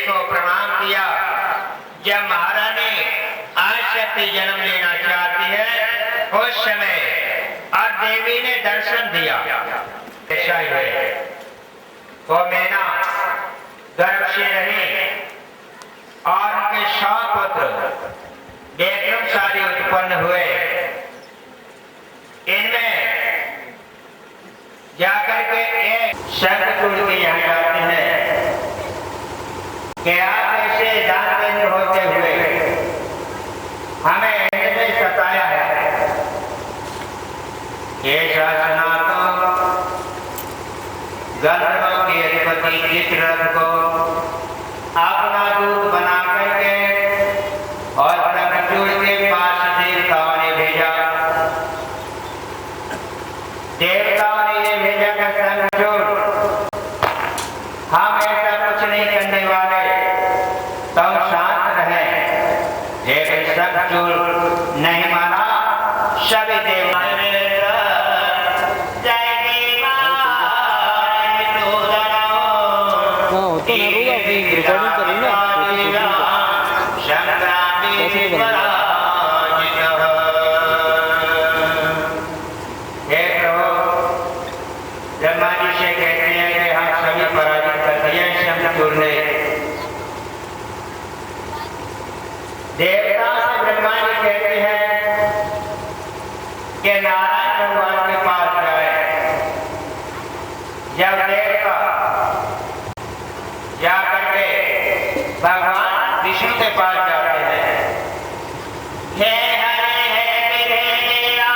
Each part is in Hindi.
को प्रणाम किया। जब महारानी आदिशक्ति जन्म लेना चाहती है उस समय और देवी ने दर्शन दिया। ऐसा ही है, वो मैना गर्भ से रही और उनके 100 पुत्र विक्रमशाली उत्पन्न हुए। इनमें जाकर के एक शंखचूड़ के यहाँ जाते हैं कि आप ऐसे दानवेंद्र होते हुए हमें इनमें सताया है। ये शासना तो गंधर्वों के अधिपति चित्ररथ को अपना दूत बना करके और शंखचूड़ के पास देवताओं ने भेजा। देवताओं ने ये भेजा कि शंखचूड़ हम ऐसा कुछ नहीं करने वाले, तुम शांत रहें। लेकिन शंखचूड़ नहीं माना। सभी देवताओं ने ब्रह्मा जी से कहते हैं कि हम सभी पराजित कर दिए शंखचूड़ ने। देवता से ब्रह्मा जी कहते हैं कि नारायण भगवान के पास जाए। जब देवता जाकर के भगवान विष्णु के पास जाते हैं, हे हरे हे विधेया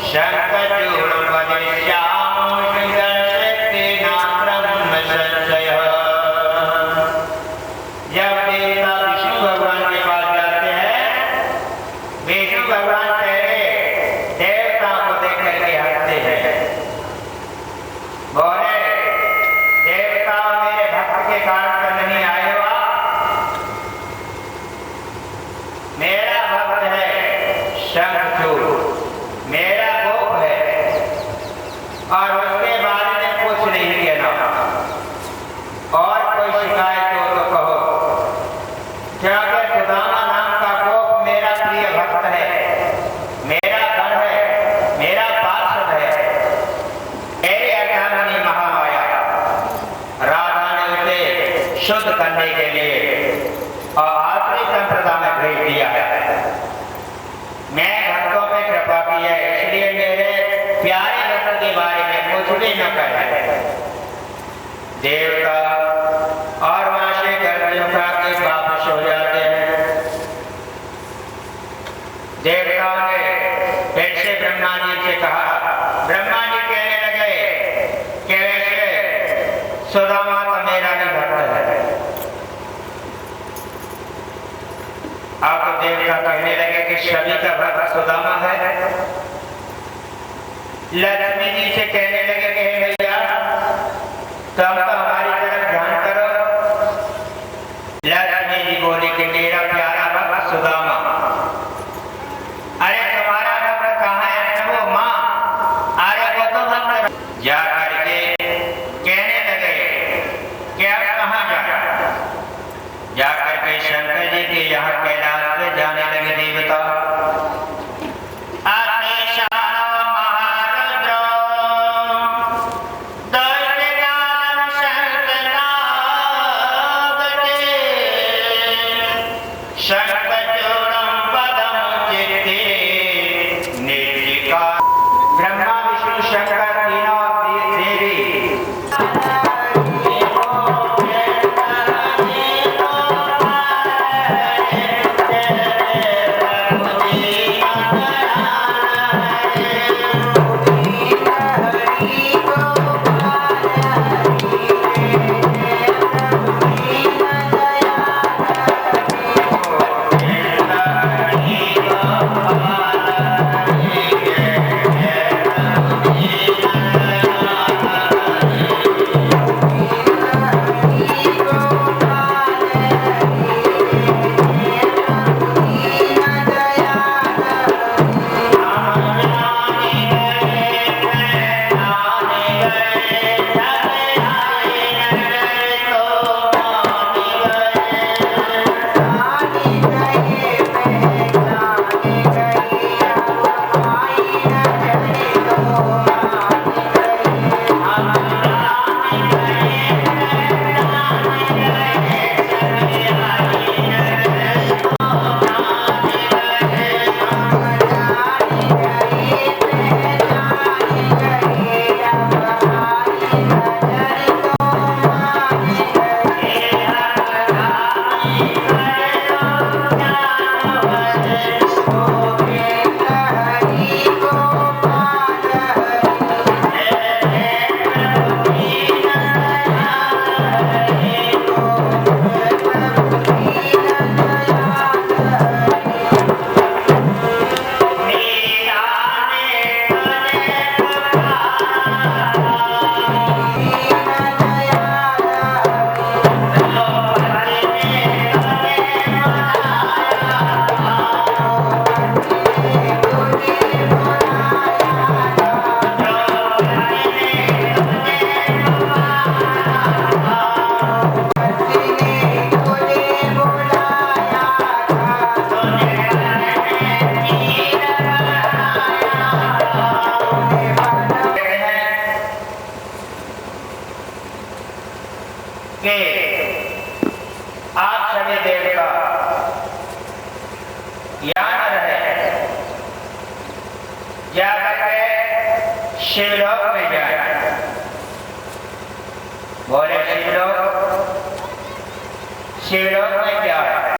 शंखचूड़ वदिष्यामो शक्तिनात्रं संशयः। जब देवता विष्णु भगवान के पास जाते हैं, विष्णु भगवान पहले देवता को देख करके हंसते हैं, बोले देवता मेरे भक्त के कारण तो नहीं आए हो, मेरा भक्त है शंखचूड़, मेरा गोप है और उसके बारे में कुछ नहीं कहना। और कोई शिकायत हो तो कहो, क्योंकि सुदामा नाम का गोप मेरा प्रिय भक्त है, मेरा गण है, मेरा पार्षद है। मेरी अर्धांगिनी महामाया राधा ने उसे शुद्ध करने के लिए और आखिरी संप्रदाय में भेज दिया है। मैं भक्तों पे कृपा की है, इसलिए मेरे प्यारे भक्त के बारे में कुछ भी न कहे। देवता और वहां से गर्दन उठा के वापस हो जाते हैं। देवताओं ने फिर से ब्रह्मा जी से कहा। ब्रह्मा जी कहने लगे कि वैसे सुदामा तो मेरा भी भक्त है। आप देवता कहने लगे कि सभी का भक्त सुदामा है। लक्ष्मी जी से कहने लगे कि भैया तुम तो हमारी तरफ ध्यान करो। लक्ष्मी जी बोली कि मेरा प्यारा भक्त सुदामा। अरे तुम्हारा भक्त कहाँ है वो माँ? अरे वो तो भक्त जा करके कहने लगे कि अब कहाँ जाए। जाकर के शंकर जी के यहाँ कैलाश में जाने लगे देवता। महारुद्र जा करके शिवलोक में जाए। बोले शिवलोक में क्या है?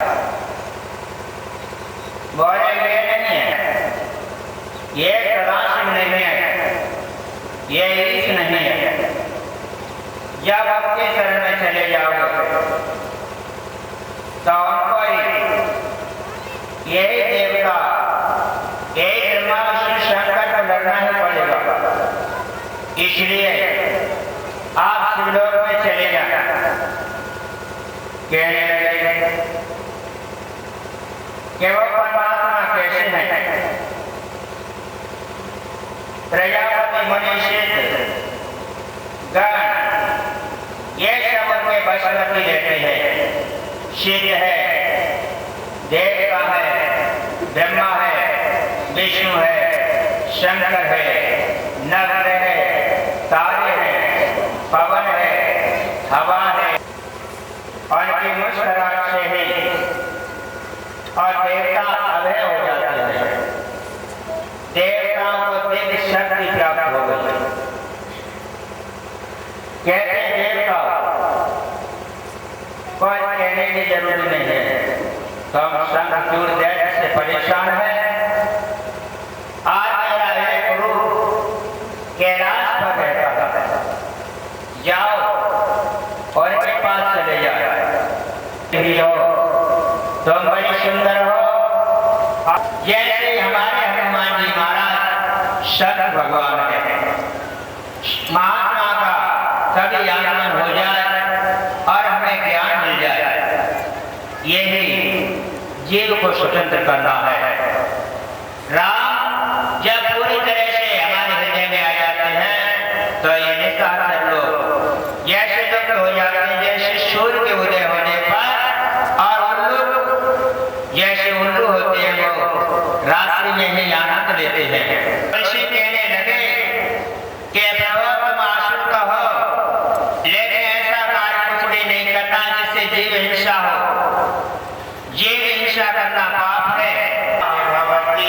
बोले ये नहीं है, ये सदाशिव नहीं है, ये ईश नहीं है। जब आपके शरण में चले जाओगे तो उनको यही देवता, यही ब्रह्मा विष्णु शंकर को लड़ना ही पड़ेगा। इसलिए आप शिवलोक में चले जाए। कहने लगे कि वो परमात्मा कैसे है? प्रजापति, मनुष्य, गण, ये सब उनके वशवर्ती रहते हैं। शिव है, देवता है, ब्रह्मा है, विष्णु है, शंकर है, नवग्रह है, तारे हैं, पवन है, हवा है, और उनकी मुस्कुराहट से ही और देवता अभय हो जाते हैं। देवताओं को दिव्य शक्ति प्राप्त हो गई। कहते हैं देवता कोई कहने की जरूरत नहीं है, तो हम शंखचूड़ दैत्य से परेशान है। आज मेरा एक गुरु कैलाश पर रहता है, जाओ और इनके पास चले जाओ। तुम बड़ी सुंदर हो, जैसे हमारे हनुमान जी महाराज शंकर भगवान है। महात्मा का कभी आगमन हो जाए और हमें ज्ञान मिल जाए, यही जीव को स्वतंत्र करना है। राम जब पूरी तरह से हमारे हृदय में आ जाते हैं तो ये निस्तार लोग जैसे दुख हो जाते हैं, जैसे सूर्य के उदय होने पर, और उल्लू जैसे उल्लू होते हैं, वो रात्रि में ही आनंद लेते हैं। ऐसे कहने लगे कि प्रभु तुम आसुर तो हो, लेकिन ऐसा कार्य कुछ भी नहीं करना जिससे जीव हिंसा हो। जीव हिंसा करना पाप है। भगवती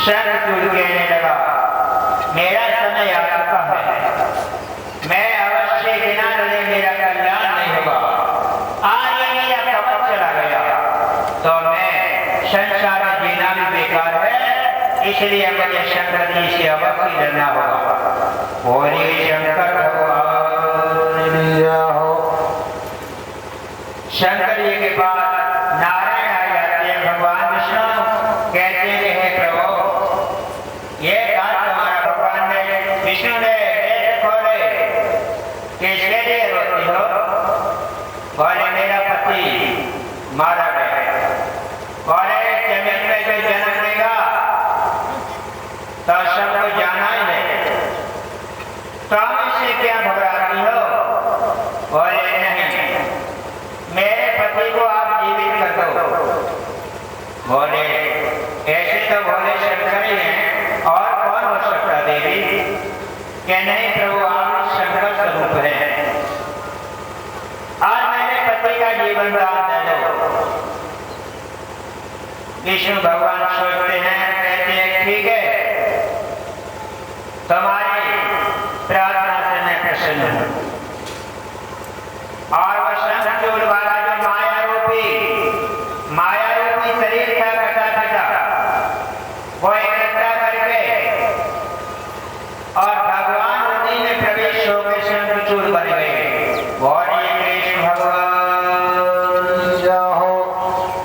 शंखचूड़ कहने लगा, मेरा समय आ चुका है, मैं अवश्य बिना डरे मेरा कल्याण नहीं होगा। आज ये मेरा कवच चला गया तो मैं संसार में जीना भी बेकार है, इसलिए मुझे शंकर जी से अवश्य डरना होगा। बोलिए शंकर भगवान हो। शंकर जी के पास नारायण आ जाते हैं। भगवान विष्णु कहते हैं हे प्रभु, ये बात तुम्हारा भगवान ने, विष्णु ने खोले, किसके लिए रोती हो? बोले मेरा पति मारा गया। बोले जमीन में जो जन्म लेगा तो सबको जाना ही है, तुम इससे क्या घबराती हो? बोले नहीं, मेरे पति को आप जीवित कर दो। बोले ऐसे तो बोले शंकर ही हैं, और कौन हो सकता देवी? कि नहीं प्रभु, आप शंकर स्वरूप हैं। आज मेरे पति का जीवन दान दे दो। विष्णु भगवान सोचते हैं, कहते हैं ठीक है, तुम्हारी प्रार्थना से मैं प्रसन्न हूं। और वह शंखचूड़ वाला जो माया रूपी शरीर था कटा पिटा, वो इकट्ठा करके और भगवान उन्हीं में प्रवेश हो गए, शंखचूड़ बन गए। बोलिए कृष्ण भगवान हो।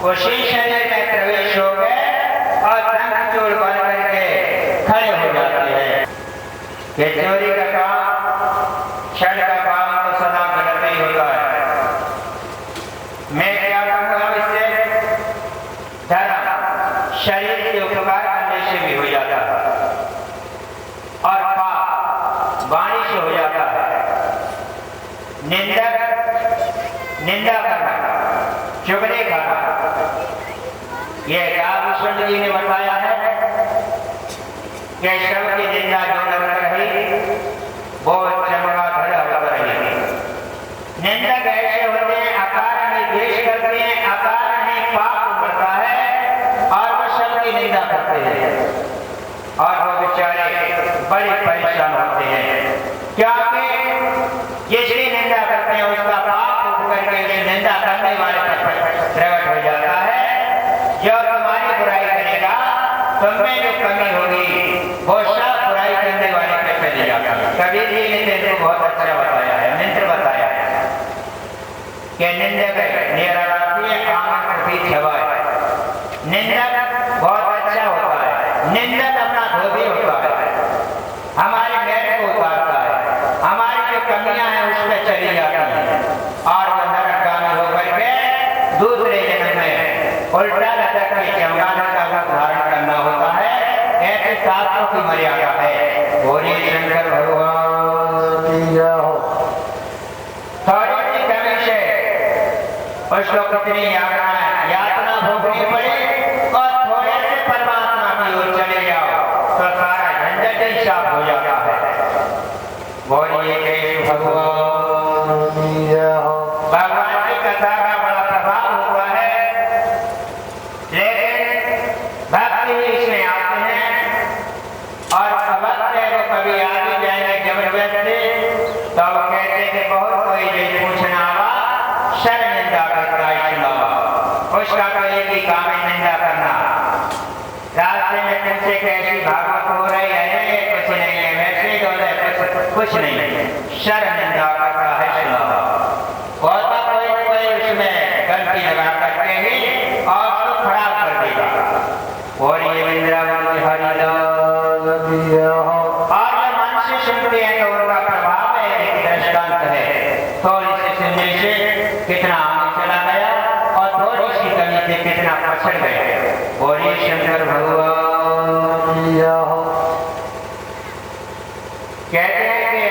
उसी शरीर में प्रवेश हो गए और शंखचूड़ बन करके खड़े हो जाते हैं। ये चोरी का काम, क्षण का काम तो सदा गलत ही होता है। मैं क्या कहूँगा इससे? धर्म शरीर के उपकार करने से भी हो जाता है, और पाप वाणी से हो जाता है। निंदा करना, चुगली खाना, ये रामचंद्र जी ने बताया है कि सबकी निंदा जो न रही वो चमड़ा धड़ा होता रही। निंदक ऐसे होते हैं, अकारण ही द्वेष करते हैं, अकारण ही पाप तुम में जो कमी होगी वो सब बुराई करने वाले पे चली जाती है। कबीर जी ने तेरे को बहुत अच्छा बताया है, मंत्र बताया है कि निंदक निरालापी आमन प्रति छवाए। निंदक बहुत अच्छा होता है, निंदक अपना धोबी होता है, हमारे मैल को उतारता है, हमारी जो कमियां हैं उस पर चली जाती हैं और वह नरकगामी होकर के दूसरे जन्म में उल्टा लटक के चमगादड़ का रूप धारण करना होता है। ऐसे शास्त्रों की मर्यादा है। बोले शंकर भगवान की जय हो। थोड़ी सी कमी से उसको कितनी यातना भोगनी पड़े और थोड़े से परमात्मा की ओर चले जाओ तो सारा झंझट ही साफ हो जाता है। बोलिए केशव भगवान की जय हो। भगवान की कथा का बड़ा प्रभाव होता है, लेकिन भक्ति ही इसमें आते हैं और भक्त है वो कभी आगे जाएंगे जबरदस्ती तो वो कहते कि बहुत कोई जो पूछना आवा शर निंदा करता है, उसका तो एक ही काम है निंदा करना। रास्ते में पूछे कैसी भागवत हो रही है, कुछ नहीं है, वैसे तो कुछ नहीं है, शर निंदा करता है सुनावा। होता कोई उसमें गलती लगा करके ही और उसको खराब कर देगा। और ये वृंदावन हरिलाल और जब मन से सुनते हैं तो उनका प्रभाव है, एक दृष्टांत है। थोड़ी सी सुनने से कितना आगे चला गया और थोड़ी सी कमी से कितना पछड़ गया। और ये शंकर भगवान की जय हो। कहते हैं कि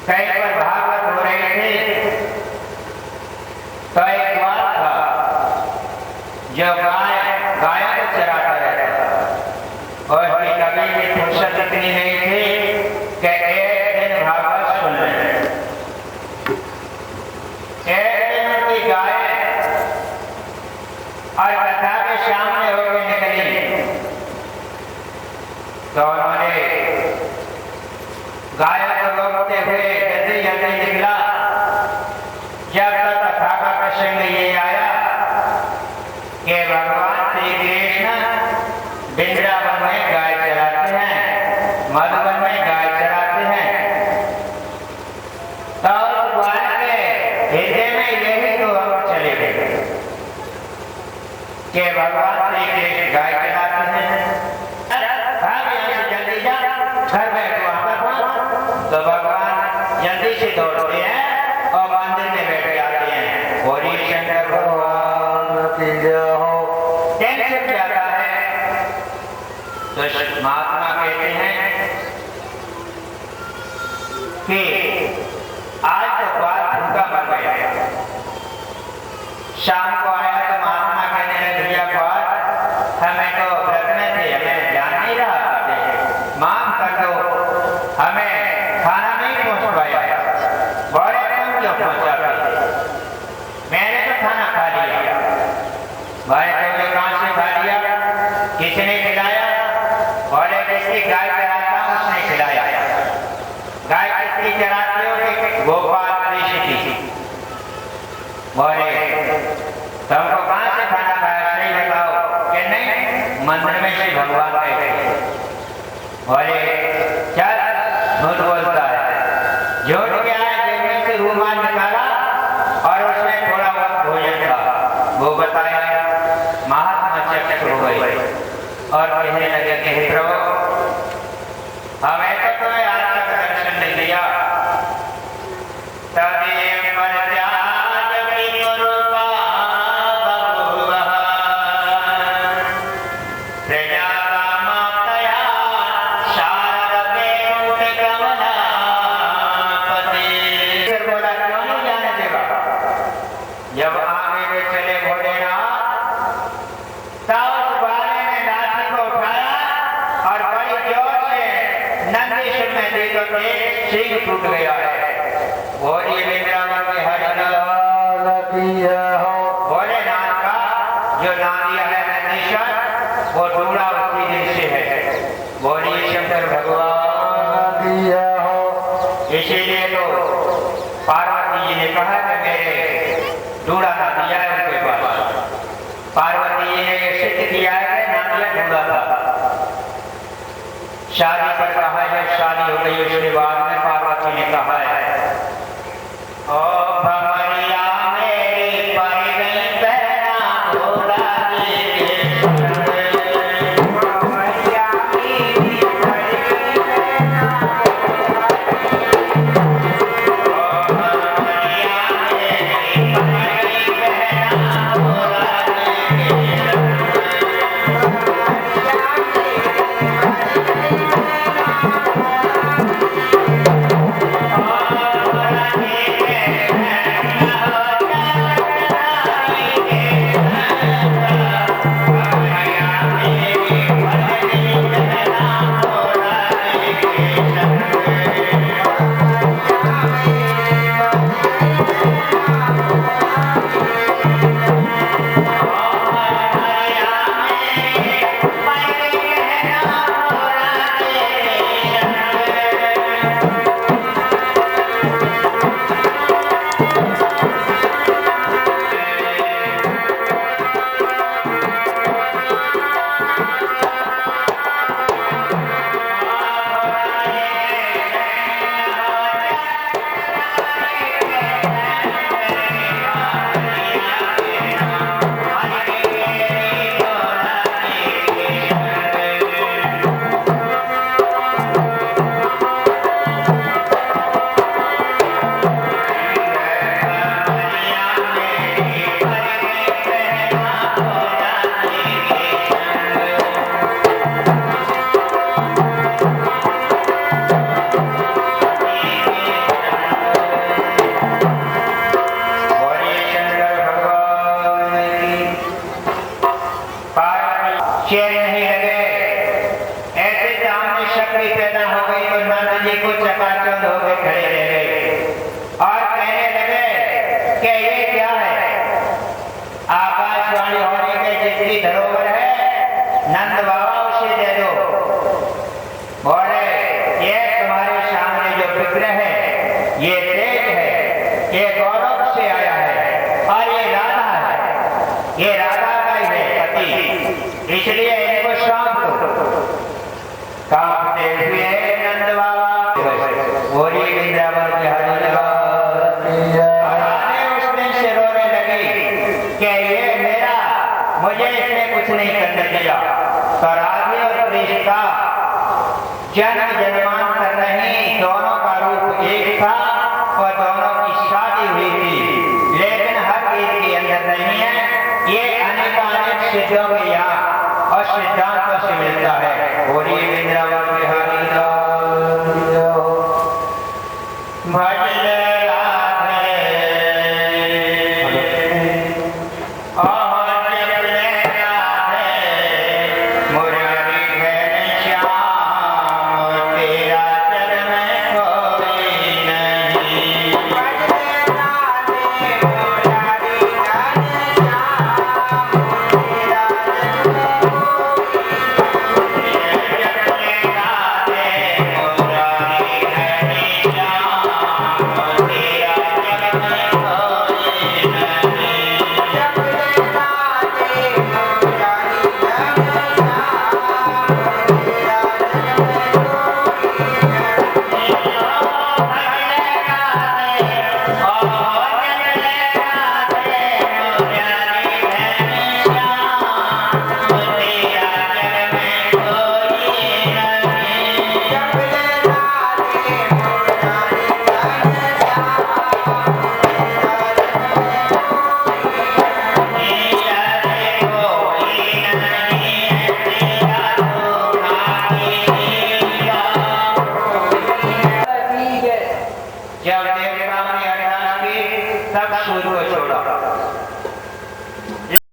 कई बार भागवत हो रही थी तो एक बार था जो गाय को चराता रहता और उसकी कभी भी फुर्सत इतनी नहीं थी कि एक दिन भागवत सुन ले। एक दिन उनकी गाय और कथा के सामने होकर निकली तो उन्होंने गाय को रोकते हुए जल्दी जल्दी निकला। जब तक कथा का प्रसंग ये आया कि भगवान श्री कृष्ण वृंदावन में गाय चराते हैं, मधुबन में गाय चराते हैं, तो उस गाय के हृदय में यही तो हम चले गए कि भगवान श्री कृष्ण गाय चराते हैं। जल्दी जा घर में तो भगवान जल्दी से दौड़ते हैं और मंदिर में बैठ जाते हैं। और ये शंकर भगवान की जय हो। टेंशन ज्यादा है तो महात्मा कहते हैं कि आज तो बात भूखा मर गया। शाम को आया तो महात्मा कहने लगे भैया बात हमें तो व्रत में थे, हमें जान नहीं रहा, माफ कर दो, हमें खाना नहीं पहुंच पाया। बड़े कम क्यों पहुंचा पाए? मैंने तो खाना खा लिया। भाई तुमने कहां से खा लिया? किसने खिलाया? बड़े किसकी गाय चराता हूं उसने खिलाया। गाय किसकी चराते हो? गोपाल ऋषि की। बोले तुमको कहां से खाना खाया? सही बताओ। कि नहीं, मंदिर में से भगवान गए। बोले चल झूठ बोलता है। झूठ क्या है? जेब में से रूमाल निकाला और उसमें थोड़ा बहुत भोजन था, वो बताया। महात्मा चकित हो गए और कहने लगे कि हे प्रभु हमें तो तुम्हें आज तक दर्शन नहीं दिया। जब आगे वे चले भोलेनाथ तब उस बाले ने नाथी को उठाया और बड़ी जोर से नंदीश्वर में दी तो सिंह टूट गया है। बोलिए वृंदावन के हरिलाल की जय हो। भोलेनाथ का जो नाम दिया है नंदीश्वर वो टूटा उसी दिन से है। बोलिए शंकर भगवान की जय हो। इसीलिए तो पार्वती जी ने कहा कि मेरे दूड़ा ना दिया है उनके पास। पार्वती जी ने सिद्ध किया है शादी पर कहा है, जब शादी हो गई उसके बाद में पार्वती ने कहा है, ओ भंवरिया मेरी पड़ गई बहना भोला जी के संग। भंवरिया मेरी पड़ गई बहना चैन नहीं लगे। ऐसे सामने शक्ति पैदा हो गई तो नंद जी को चकाचौंध हो गए, खड़े रह गए और कहने लगे कि ये क्या है? आकाशवाणी होने के जितनी धरोहर है नंद बाबा उसे दे दो। बोले ये तुम्हारे सामने जो विग्रह है ये तेज है, ये गौरव से आया है और ये राधा है, ये राधा का ही है पति, इसलिए इनको सौंप दो। कांपते हुए नंद बाबा बोली वृंदावन बिहारी उसने से रोने लगी कि ये मेरा, मुझे इसने कुछ नहीं करने दिया। तो राधे और कृष्ण का जन्म जन्मांतर नहीं, दोनों का रूप एक था और दोनों की शादी हुई थी, लेकिन हर एक के अंदर नहीं है। ये अनेकानेक सिद्धों में यहाँ और सिद्धांतों से मिलता है। बोलिए वृंदावन